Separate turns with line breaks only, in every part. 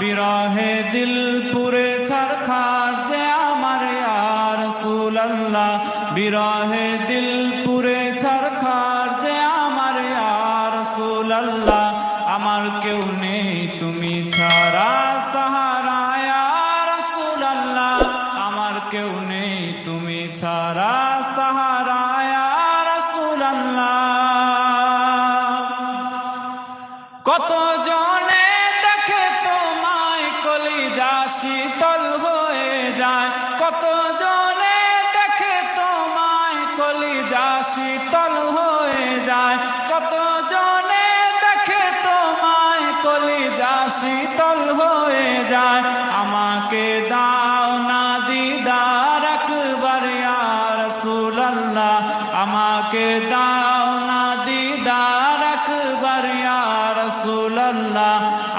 বিরহে দিল পুরে ছারখার যে আমার ইয়া রাসূলুল্লাহ, বিরহে দিল পুরে ছারখার যে আমার ইয়া রাসূলুল্লাহ। আমার কেউ নেই তুমি ছাড়া সাহারা ইয়া রাসূলুল্লাহ, আমার কেউ নেই তুমি ছাড়া সাহারা ইয়া রাসূলুল্লাহ। কত জনে দেখে তোমায় কলিজা শীতল হয়ে যায়, কত জনে দেখে তোমায় কলিজা শীতল হয়ে যায়, কত জনে দেখে তোমায় কলিজা শীতল হয়ে যায়। আমাকে দাও না দিদার একবার ইয়া রাসূলুল্লাহ, আমাকে দাও না দিদার একবার ইয়া রাসূলুল্লাহ।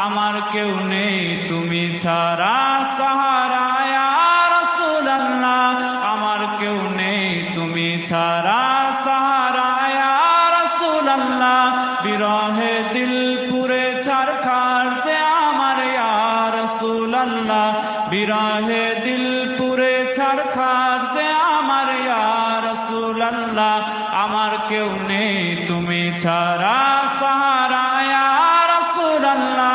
আমার কেউ নেই তুমি ছাড়া সাহারা ইয়া রাসূলুল্লাহ, আমার কেউ নেই তুমি ছাড়া সাহারা ইয়া রাসূলুল্লাহ। বিরহে দিল পুরে ছারখার যে আমার ইয়া রাসূলুল্লাহ, বিরহে দিল পুরে ছারখার যে আমার ইয়া রাসূলুল্লাহ। আমার কেউ নেই তুমি ছাড়া সাহারা ইয়া রাসূলুল্লাহ।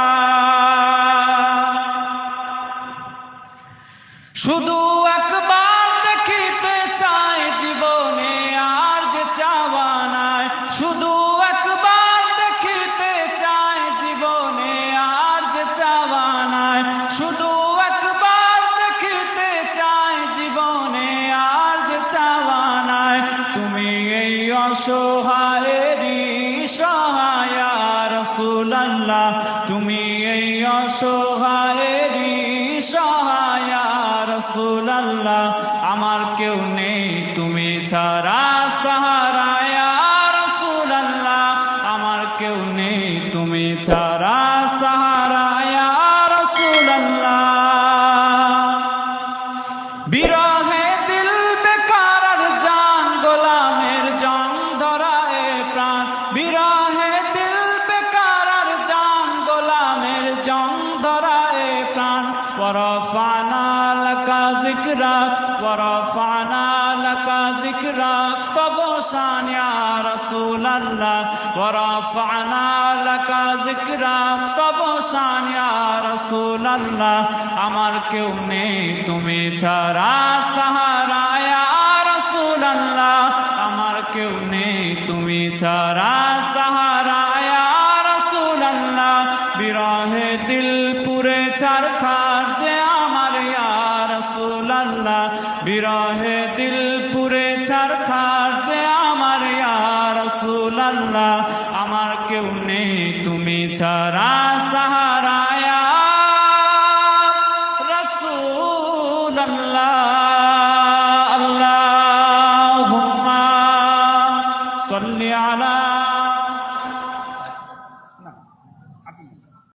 শুধু একবার দেখিতে চাই জীবনে আর যে চাওয়া নাই, শুধু একবার দেখিতে চাই জীবনে আর যে চাওয়া নাই, শুধু একবার দেখিতে চাই জীবনে আর যে চাওয়া নাই। তুমি এই অসহায়েরই সহায় ইয়া রাসূলুল্লাহ, তুমি এই অসহায়েরই সহায় ইয়া রাসূলুল্লাহ। আমার কেউ নেই তুমি ছাড়া সাহারা ইয়া রাসূলুল্লাহ, আমার কেউ নেই তুমি ছাড়া সাহারা ইয়া রাসূলুল্লাহ। বিরহে দিল বেকার আর জান গোলামের জং ধরায় প্রাণ, বিরহে দিল বেকার আর জান গোলামের জং ধরায় প্রাণ। ওয়ারাফানা লাকা যিকরাক, ওয়ারাফানা লাকা যিকরাক, তব শান ইয়া রাসূলুল্লাহ, ওয়ারাফানা লাকা যিকরাক, তব শান ইয়া রাসূলুল্লাহ। আমার কেউ নেই তুমি ছাড়া সাহারা ইয়া রাসূলুল্লাহ, আমার কেউ নেই তুমি ছাড়া সাহারা ইয়া রাসূলুল্লাহ। বিরহে দিল পুরে ছারখার যে আমার ইয়া রাসূলুল্লাহ, বিরহে দিল পুরে ছারখার যে আমার ইয়া রাসূলুল্লাহ। আমার কেউ নেই তুমি ছাড়া